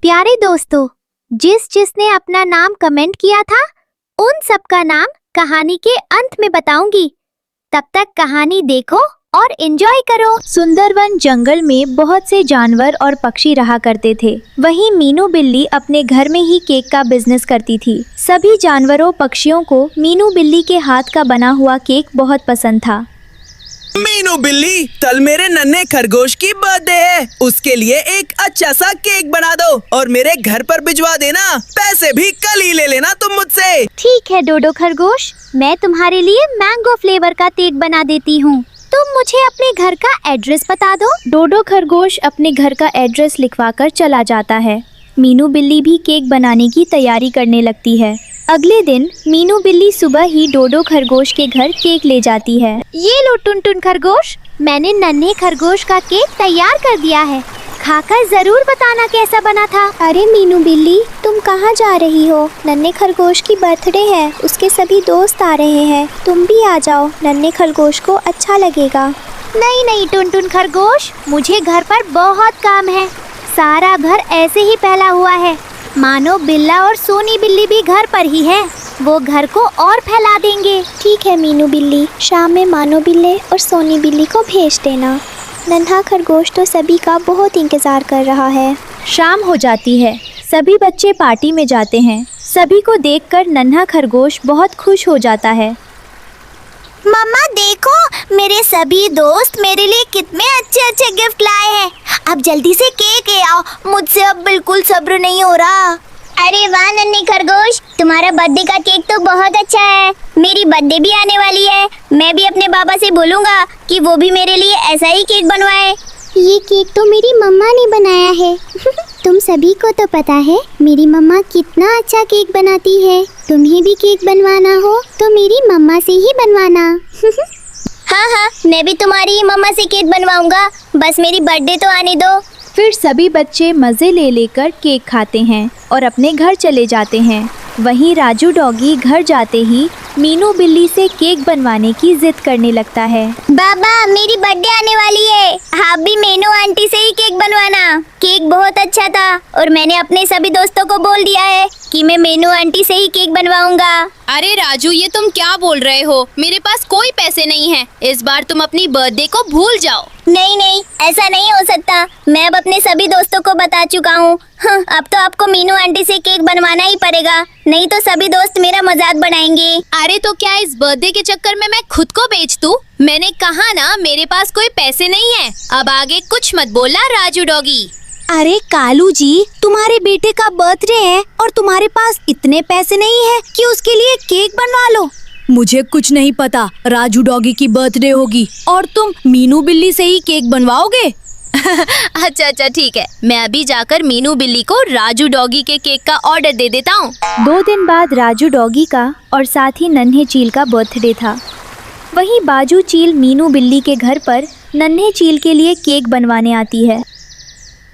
प्यारे दोस्तों, जिसने अपना नाम कमेंट किया था उन सबका नाम कहानी के अंत में बताऊंगी। तब तक कहानी देखो और एंजॉय करो। सुंदरवन जंगल में बहुत से जानवर और पक्षी रहा करते थे। वहीं मीनू बिल्ली अपने घर में ही केक का बिजनेस करती थी। सभी जानवरों पक्षियों को मीनू बिल्ली के हाथ का बना हुआ केक बहुत पसंद था। मीनू बिल्ली, कल मेरे नन्हे खरगोश की बर्थडे है, उसके लिए एक अच्छा सा केक बना दो और मेरे घर पर भिजवा देना। पैसे भी कल ही ले लेना तुम मुझसे। ठीक है डोडो खरगोश, मैं तुम्हारे लिए मैंगो फ्लेवर का केक बना देती हूँ। तुम मुझे अपने घर का एड्रेस बता दो। डोडो खरगोश अपने घर का एड्रेस लिखवाकर चला जाता है। मीनू बिल्ली भी केक बनाने की तैयारी करने लगती है। अगले दिन मीनू बिल्ली सुबह ही डोडो खरगोश के घर केक ले जाती है। ये लो टुनटुन खरगोश, मैंने नन्हे खरगोश का केक तैयार कर दिया है, खाकर जरूर बताना कैसा बना था। अरे मीनू बिल्ली, तुम कहाँ जा रही हो? नन्हे खरगोश की बर्थडे है, उसके सभी दोस्त आ रहे हैं, तुम भी आ जाओ, नन्हे खरगोश को अच्छा लगेगा। नहीं टुनटुन खरगोश, मुझे घर पर बहुत काम है, सारा घर ऐसे ही फैला हुआ है, मानो बिल्ला और सोनी बिल्ली भी घर पर ही है, वो घर को और फैला देंगे। ठीक है मीनू बिल्ली, शाम में मानो बिल्ले और सोनी बिल्ली को भेज देना। नन्हा खरगोश तो सभी का बहुत इंतजार कर रहा है। शाम हो जाती है, सभी बच्चे पार्टी में जाते हैं। सभी को देखकर नन्हा खरगोश बहुत खुश हो जाता है। मम्मा देखो, मेरे सभी दोस्त मेरे लिए कितने अच्छे गिफ्ट लाए हैं। अब जल्दी से केक ले आओ, मुझसे अब बिल्कुल सब्र नहीं हो रहा। अरे वाह नन्हे खरगोश, तुम्हारा बर्थडे का केक तो बहुत अच्छा है। मेरी बर्थडे भी आने वाली है, मैं भी अपने बाबा से बोलूँगा कि वो भी मेरे लिए ऐसा ही केक बनवाए। ये केक तो मेरी मम्मा ने बनाया है। तुम सभी को तो पता है मेरी मम्मा कितना अच्छा केक बनाती है। तुम्हें भी केक बनवाना हो तो मेरी मम्मा से ही बनवाना। हाँ, मैं भी तुम्हारी मम्मा से केक बनवाऊंगा, बस मेरी बर्थडे तो आने दो। फिर सभी बच्चे मज़े ले लेकर केक खाते हैं और अपने घर चले जाते हैं। वहीं राजू डॉगी घर जाते ही मीनू बिल्ली से केक बनवाने की जिद करने लगता है। बाबा, मेरी बर्थडे आने वाली है, आप भी मीनू आंटी से ही केक बनवाना। केक बहुत अच्छा था और मैंने अपने सभी दोस्तों को बोल दिया है कि मैं मीनू आंटी से ही केक बनवाऊंगा। अरे राजू, ये तुम क्या बोल रहे हो? मेरे पास कोई पैसे नहीं है, इस बार तुम अपनी बर्थडे को भूल जाओ। नहीं, ऐसा नहीं हो सकता, मैं अब अपने सभी दोस्तों को बता चुका हूँ। अब तो आपको मीनू आंटी से केक बनवाना ही पड़ेगा, नहीं तो सभी दोस्त मेरा मजाक बनाएंगे। अरे तो क्या इस बर्थडे के चक्कर में मैं खुद को बेच दूं? मैंने कहा ना मेरे पास कोई पैसे नहीं है। अब आगे कुछ मत बोला राजू डॉगी। अरे कालू जी, तुम्हारे बेटे का बर्थडे है और तुम्हारे पास इतने पैसे नहीं है कि उसके लिए केक बनवा लो। मुझे कुछ नहीं पता, राजू डॉगी की बर्थडे होगी और तुम मीनू बिल्ली से ही केक बनवाओगे? अच्छा ठीक है, मैं अभी जाकर मीनू बिल्ली को राजू डॉगी के केक का ऑर्डर दे देता हूँ। 2 दिन बाद राजू डॉगी का और साथ ही नन्हे चील का बर्थडे था। वहीं बाजू चील मीनू बिल्ली के घर पर नन्हे चील के लिए केक बनवाने आती है।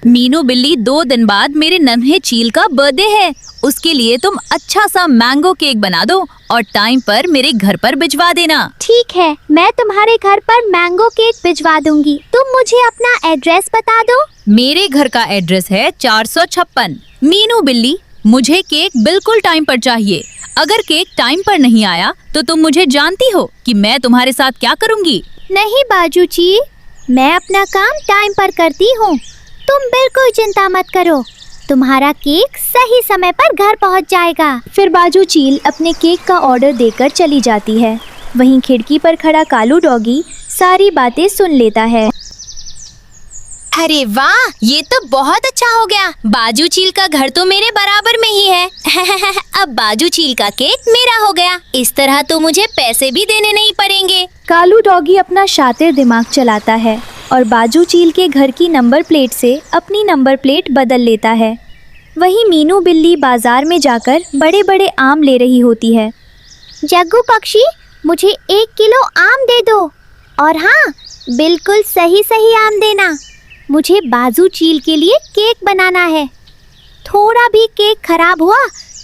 मीनू बिल्ली, 2 दिन बाद मेरे नन्हे चील का बर्थडे है, उसके लिए तुम अच्छा सा मैंगो केक बना दो और टाइम पर मेरे घर पर भिजवा देना। ठीक है, मैं तुम्हारे घर पर मैंगो केक भिजवा दूंगी। तुम मुझे अपना एड्रेस बता दो। मेरे घर का एड्रेस है 456। मीनू बिल्ली, मुझे केक बिल्कुल टाइम पर चाहिए। अगर केक टाइम पर नहीं आया तो तुम मुझे जानती हो कि मैं तुम्हारे साथ क्या करूँगी। नहीं बाजू चील, मैं अपना काम टाइम पर करती हूँ, तुम बिल्कुल चिंता मत करो, तुम्हारा केक सही समय पर घर पहुंच जाएगा। फिर बाजू चील अपने केक का ऑर्डर देकर चली जाती है। वहीं खिड़की पर खड़ा कालू डॉगी सारी बातें सुन लेता है। अरे वाह, ये तो बहुत अच्छा हो गया। बाजू चील का घर तो मेरे बराबर में ही है। अब बाजू चील का केक मेरा हो गया, इस तरह तो मुझे पैसे भी देने नहीं पड़ेंगे। कालू डॉगी अपना शातिर दिमाग चलाता है और बाजू चील के घर की नंबर प्लेट से अपनी नंबर प्लेट बदल लेता है। वहीं मीनू बिल्ली बाजार में जाकर बड़े बड़े आम ले रही होती है। जग्गू पक्षी, मुझे 1 किलो आम दे दो, और हाँ, बिल्कुल सही आम देना। मुझे बाजू चील के लिए केक बनाना है, थोड़ा भी केक खराब हुआ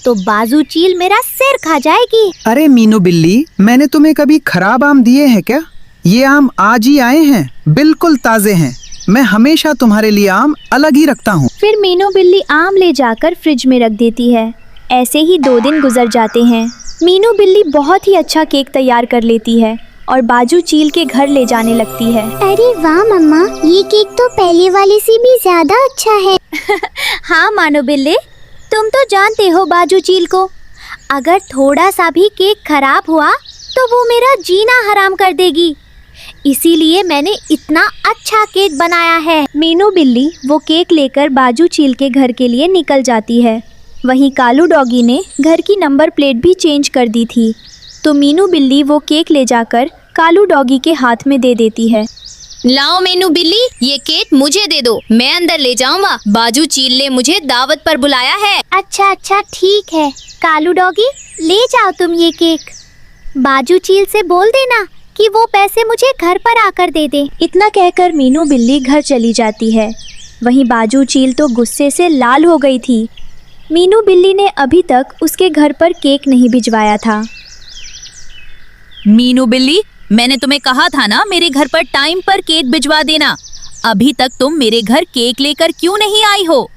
तो बाजू चील मेरा सिर खा जाएगी। अरे मीनू बिल्ली, मैंने तुम्हें कभी खराब आम दिए हैं क्या? ये आम आज ही आए हैं, बिल्कुल ताजे हैं। मैं हमेशा तुम्हारे लिए आम अलग ही रखता हूँ। फिर मीनू बिल्ली आम ले जाकर फ्रिज में रख देती है। ऐसे ही 2 दिन गुजर जाते हैं। मीनू बिल्ली बहुत ही अच्छा केक तैयार कर लेती है और बाजू चील के घर ले जाने लगती है। अरे वाह मम्मा, ये केक तो पहले वाले से भी ज्यादा अच्छा है। हाँ मानो बिल्ली, तुम तो जानते हो बाजू चील को, अगर थोड़ा सा भी केक खराब हुआ तो वो मेरा जीना हराम कर देगी, इसीलिए मैंने इतना अच्छा केक बनाया है। मीनू बिल्ली वो केक लेकर बाजू चील के घर के लिए निकल जाती है। वहीं कालू डॉगी ने घर की नंबर प्लेट भी चेंज कर दी थी, तो मीनू बिल्ली वो केक ले जाकर कालू डॉगी के हाथ में दे देती है। लाओ मीनू बिल्ली, ये केक मुझे दे दो, मैं अंदर ले जाऊंगा। बाजू चील ने मुझे दावत पर बुलाया है। अच्छा ठीक है कालू डॉगी, ले जाओ तुम ये केक। बाजू चील से बोल देना कि वो पैसे मुझे घर पर आकर दे दे। इतना कहकर मीनू बिल्ली घर चली जाती है। वहीं बाजू चील तो गुस्से से लाल हो गई थी। मीनू बिल्ली ने अभी तक उसके घर पर केक नहीं भिजवाया था। मीनू बिल्ली, मैंने तुम्हें कहा था ना मेरे घर पर टाइम पर केक भिजवा देना। अभी तक तुम मेरे घर केक लेकर क्यों नहीं आई हो?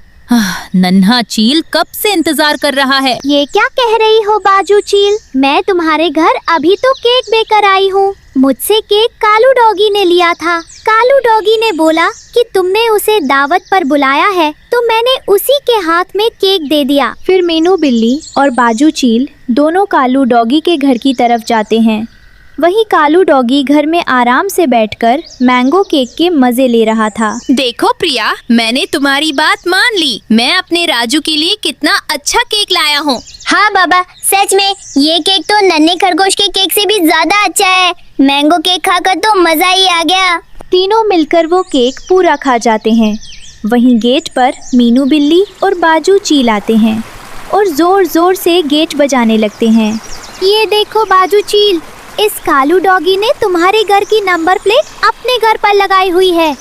नन्हा चील कब से इंतजार कर रहा है। ये क्या कह रही हो बाजू चील? मैं तुम्हारे घर अभी तो केक लेकर आई हूँ। मुझसे केक कालू डॉगी ने लिया था। कालू डॉगी ने बोला कि तुमने उसे दावत पर बुलाया है, तो मैंने उसी के हाथ में केक दे दिया। फिर मीनू बिल्ली और बाजू चील दोनों कालू डॉगी के घर की तरफ जाते हैं। वहीं कालू डॉगी घर में आराम से बैठकर मैंगो केक के मजे ले रहा था। देखो प्रिया, मैंने तुम्हारी बात मान ली। मैं अपने राजू के लिए कितना अच्छा केक लाया हूँ। हाँ बाबा, सच में ये केक तो नन्हे खरगोश के केक से भी ज्यादा अच्छा है। मैंगो केक खाकर तो मजा ही आ गया। तीनों मिलकर वो केक पूरा खा जाते हैं। वहीं गेट पर मीनू बिल्ली और बाजू चील आते हैं और जोर जोर से गेट बजाने लगते हैं। ये देखो बाजू चील, इस कालू डॉगी ने तुम्हारे घर की नंबर प्लेट अपने घर पर लगाई हुई है,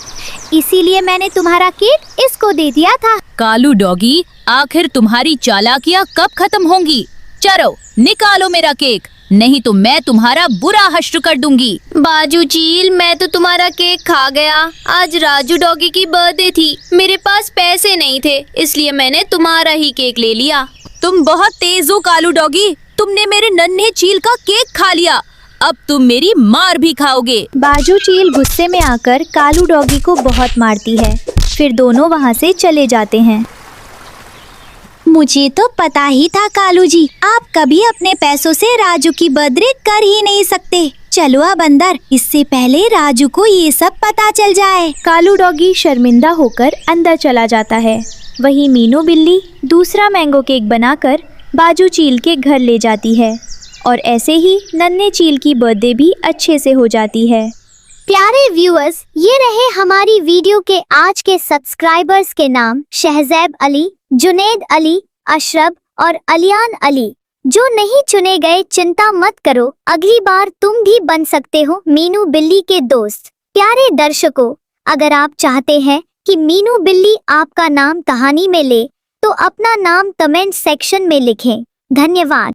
इसीलिए मैंने तुम्हारा केक इसको दे दिया था। कालू डॉगी, आखिर तुम्हारी चालाकियाँ कब खत्म होंगी? चलो निकालो मेरा केक, नहीं तो मैं तुम्हारा बुरा हश्र कर दूंगी। बाजू चील, मैं तो तुम्हारा केक खा गया। आज राजू डॉगी की बर्थडे थी, मेरे पास पैसे नहीं थे, इसलिए मैंने तुम्हारा ही केक ले लिया। तुम बहुत तेज हो कालू डॉगी, तुमने मेरे नन्हे चील का केक खा लिया, अब तुम मेरी मार भी खाओगे। बाजू चील गुस्से में आकर कालू डॉगी को बहुत मारती है। फिर दोनों वहाँ से चले जाते हैं। मुझे तो पता ही था कालू जी, आप कभी अपने पैसों से राजू की बर्थडे कर ही नहीं सकते। चलो अब अंदर, इससे पहले राजू को ये सब पता चल जाए। कालू डॉगी शर्मिंदा होकर अंदर चला जाता है। वहीं मीनू बिल्ली दूसरा मैंगो केक बनाकर बाजू चील के घर ले जाती है और ऐसे ही नन्हे चील की बर्थडे भी अच्छे से हो जाती है। प्यारे व्यूअर्स, ये रहे हमारी वीडियो के आज के सब्सक्राइबर्स के नाम। शहजैब अली, जुनेद अली, अशरफ और अलियान अली। जो नहीं चुने गए चिंता मत करो, अगली बार तुम भी बन सकते हो मीनू बिल्ली के दोस्त। प्यारे दर्शकों, अगर आप चाहते हैं कि मीनू बिल्ली आपका नाम कहानी में ले, तो अपना नाम कमेंट सेक्शन में लिखें। धन्यवाद।